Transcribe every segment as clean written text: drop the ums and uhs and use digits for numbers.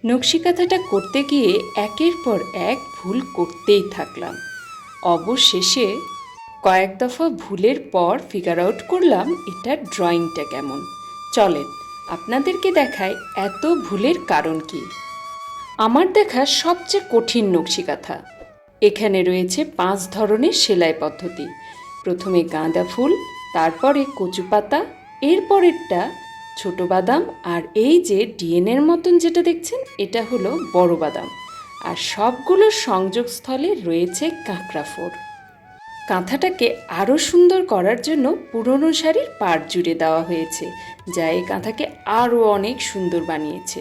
নকশি কাঁথাটা করতে গিয়ে একের পর এক ভুল করতেই থাকলাম। অবশেষে কয়েক দফা ভুলের পর ফিগার আউট করলাম এটার ড্রয়িংটা কেমন। চলেন আপনাদেরকে দেখাই এত ভুলের কারণ কি। আমার দেখা সবচেয়ে কঠিন নকশি কাঁথা। এখানে রয়েছে 5 ধরনের সেলাই পদ্ধতি। প্রথমে গাঁদা ফুল, তারপরে কচু পাতা, এরপরেরটা ছোট বাদাম, আর এই যে ডিএনএর মতন যেটা দেখছেন এটা হলো বড় বাদাম। আর সবগুলোর সংযোগস্থলে রয়েছে কাঁকড়া ফোড়। কাঁথাটাকে আরও সুন্দর করার জন্য পুরনো শাড়ির পাড় জুড়ে দেওয়া হয়েছে, যা এই কাঁথাকে আরও অনেক সুন্দর বানিয়েছে।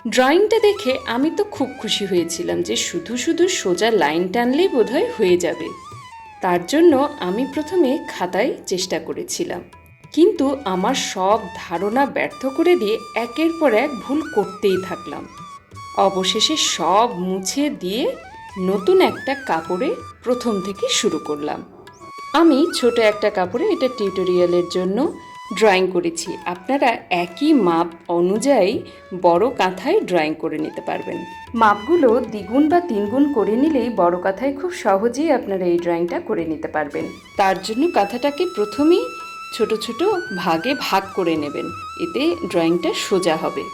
ড্রয়িংটা দেখে আমি তো খুব খুশি হয়েছিলাম যে শুধু শুধু সোজা লাইন টানলেই বোধহয় হয়ে যাবে। তার জন্য আমি প্রথমে খাতায় চেষ্টা করেছিলাম, কিন্তু আমার সব ধারণা ব্যর্থ করে দিয়ে একের পর এক ভুল করতেই থাকলাম। অবশেষে সব মুছে দিয়ে নতুন একটা কাপড়ে প্রথম থেকে শুরু করলাম। আমি ছোট একটা কাপড়ে এটা টিউটোরিয়ালের জন্য ড্রয়িং করেছি। আপনারা একই মাপ অনুযায়ী বড় কাঁথায় ড্রয়িং করে নিতে পারবেন। মাপগুলো দ্বিগুণ বা তিনগুণ করে নিলেই বড় কাঁথায় খুব সহজেই আপনারা এই ড্রয়িংটা করে নিতে পারবেন। তার জন্য কাঁথাটাকে প্রথমেই ছোট ছোট ভাগে ভাগ করে নেবেন, এতে ড্রয়িংটা সোজা হবে।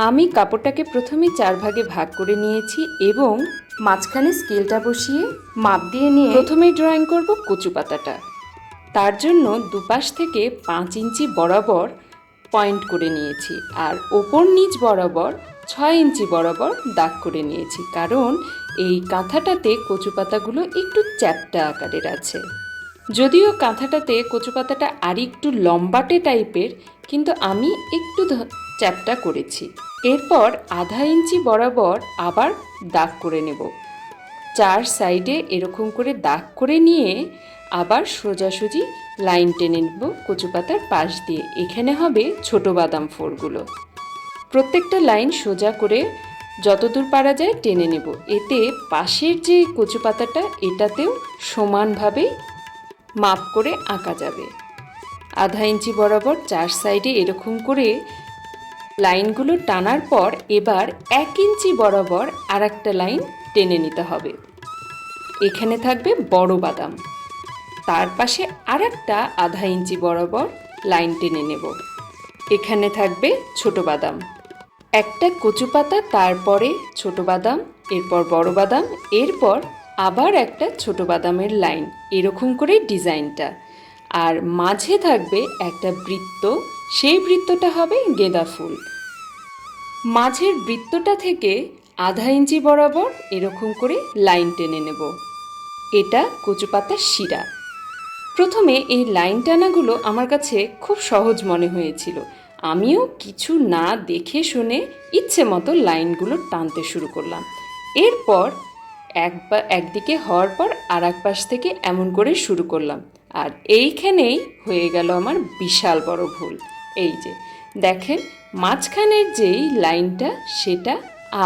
আমি কাপড়টাকে প্রথমে 4 ভাগে ভাগ করে নিয়েছি এবং মাঝখানে স্কেলটা বসিয়ে মাপ দিয়ে নিয়ে প্রথমেই ড্রয়িং করব কচু পাতাটা। তার জন্য দুপাশ থেকে 5 ইঞ্চি বরাবর পয়েন্ট করে নিয়েছি, আর ওপর নিচ বরাবর 6 ইঞ্চি বরাবর দাগ করে নিয়েছি, কারণ এই কাঁথাটাতে কচু পাতাগুলো একটু চ্যাপ্টা আকারের আছে। যদিও কাঁথাটাতে কচু পাতাটা আর একটু লম্বাটে টাইপের, কিন্তু আমি একটু চ্যাপ্টা করেছি। এরপর আধা ইঞ্চি বরাবর আবার দাগ করে নেব। 4 সাইডে এরকম করে দাগ করে নিয়ে আবার সোজাসুজি লাইন টেনে নেব কচু পাতার পাশ দিয়ে। এখানে হবে ছোট বাদাম ফোড়গুলো। প্রত্যেকটা লাইন সোজা করে যতদূর পারা যায় টেনে নেব, এতে পাশের যে কচু পাতাটা এটাতেও সমানভাবে মাপ করে আঁকা যাবে। আধা ইঞ্চি বরাবর 4 সাইডে এরকম করে লাইনগুলো টানার পর এবার 1 ইঞ্চি বরাবর আর একটা লাইন টেনে নিতে হবে। এখানে থাকবে বড় বাদাম, তার পাশে আর একটা আধা ইঞ্চি বরাবর লাইন টেনে নেব। এখানে থাকবে ছোট বাদাম। একটা কচু পাতা, তারপরে ছোট বাদাম, এরপর বড় বাদাম, এরপর আবার একটা ছোট বাদামের লাইন, এরকম করে ডিজাইনটা। আর মাঝে থাকবে একটা বৃত্ত, সেই বৃত্তটা হবে গেঁদা ফুল। মাঝের বৃত্তটা থেকে আধা ইঞ্চি বরাবর এরকম করে লাইন টেনে নেব। এটা কচু পাতার শিরা। প্রথমে এই লাইন টানাগুলো আমার কাছে খুব সহজ মনে হয়েছিল। আমিও কিছু না দেখে শুনে ইচ্ছে মতো লাইনগুলো টানতে শুরু করলাম। এরপর একদিকে হওয়ার পর আর এক পাশ থেকে এমন করে শুরু করলাম। আর এইখানেই হয়ে গেল আমার বিশাল বড় ভুল। এই যে দেখেন, মাঝখানের যেই লাইনটা সেটা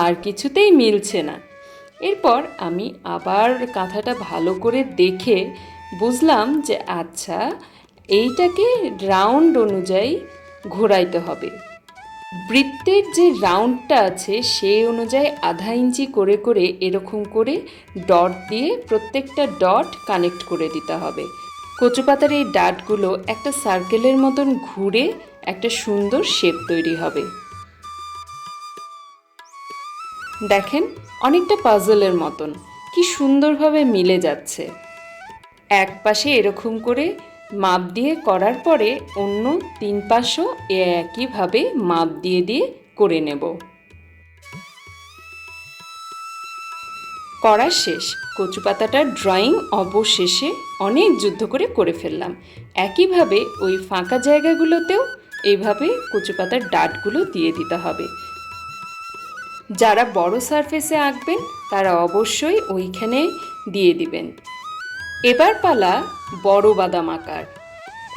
আর কিছুতেই মিলছে না। এরপর আমি আবার কাঁথাটা ভালো করে দেখে বুঝলাম যে আচ্ছা, এইটাকে রাউন্ড অনুযায়ী ঘোরাইতে হবে। বৃত্তের যে রাউন্ডটা আছে সেই অনুযায়ী আধা ইঞ্চি করে করে এরকম করে ডট দিয়ে প্রত্যেকটা ডট কানেক্ট করে দিতে হবে। কচু পাতার এই ডাটগুলো একটা সার্কেলের মতন ঘুরে একটা সুন্দর শেপ তৈরি হবে। দেখেন, অনেকটা পাজলের মতন কি সুন্দরভাবে মিলে যাচ্ছে। এক পাশে এরকম করে মাপ দিয়ে করার পরে অন্য 3 পাশও একইভাবে মাপ দিয়ে দিয়ে করে নেব। করা শেষ। কচু পাতাটার ড্রয়িং অবশেষে অনেক যুদ্ধ করে ফেললাম। একইভাবে ওই ফাঁকা জায়গাগুলোতেও এইভাবে কচু পাতার ডাটগুলো দিয়ে দিতে হবে। যারা বড় সারফেসে আঁকবেন তারা অবশ্যই ওইখানে দিয়ে দিবেন। এবার পালা বড় বাদাম আঁকার।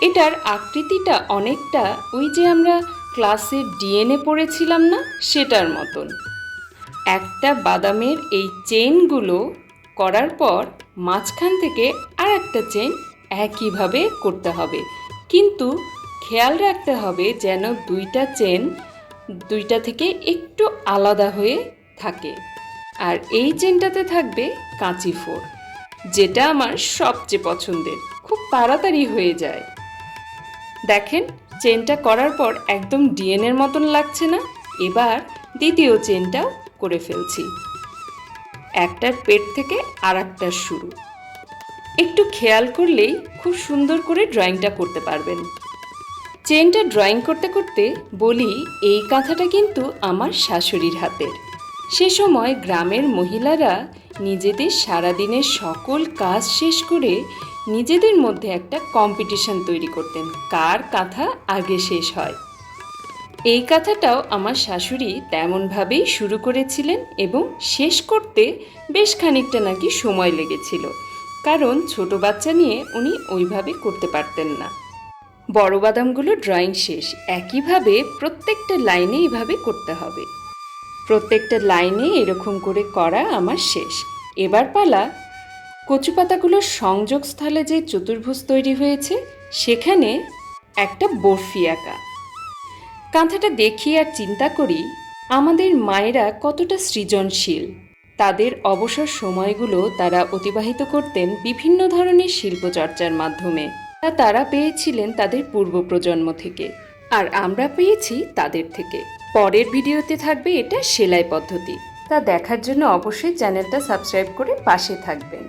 এটার আকৃতিটা অনেকটা ওই যে আমরা ক্লাসে ডিএনএ পড়েছিলাম না, সেটার মতন। একটা বাদামের এই চেনগুলো করার পর মাঝখান থেকে আর একটা চেন একইভাবে করতে হবে, কিন্তু খেয়াল রাখতে হবে যেন 2টা চেন দুইটা থেকে একটু আলাদা হয়ে থাকে। আর এই চেনটাতে থাকবে কাঁচি ফোর, যেটা আমার সবচেয়ে পছন্দের, খুব তাড়াতাড়ি হয়ে যায়। দেখেন চেনটা করার পর একদম ডিএনএর মতন লাগছে না? এবার দ্বিতীয় চেনটাও করে ফেলছি। একটার পেট থেকে আর একটার শুরু। একটু খেয়াল করলেই খুব সুন্দর করে ড্রয়িংটা করতে পারবেন। চেনটা ড্রয়িং করতে করতে বলি, এই কাঁথাটা কিন্তু আমার শাশুড়ির হাতের। সে সময় গ্রামের মহিলারা নিজেদের সারাদিনের সকল কাজ শেষ করে নিজেদের মধ্যে একটা কম্পিটিশন তৈরি করতেন, কার কাঁথা আগে শেষ হয়। এই কাঁথাটাও আমার শাশুড়ি তেমনভাবেই শুরু করেছিলেন এবং শেষ করতে বেশ খানিকটা নাকি সময় লেগেছিল, কারণ ছোট বাচ্চা নিয়ে উনি ওইভাবে করতে পারতেন না। বড় বাদামগুলো ড্রয়িং শেষ। একইভাবে প্রত্যেকটা লাইনে এইভাবে করতে হবে। প্রত্যেকটা লাইনে এরকম করে করা আমার শেষ। এবার পালা কচু পাতাগুলোর সংযোগস্থলে যে চতুর্ভুজ তৈরি হয়েছে সেখানে একটা বরফি আঁকা। কাঁথাটা দেখি আর চিন্তা করি আমাদের মায়েরা কতটা সৃজনশীল। তাদের অবসর সময়গুলো তারা অতিবাহিত করতেন বিভিন্ন ধরনের শিল্পচর্চার মাধ্যমে। তা তারা পেয়েছিলেন তাদের পূর্ব প্রজন্ম থেকে, আর আমরা পেয়েছি তাদের থেকে। পরের ভিডিওতে থাকবে এটা সেলাই পদ্ধতি। তা দেখার জন্য অবশ্যই চ্যানেলটা সাবস্ক্রাইব করে পাশে থাকবেন।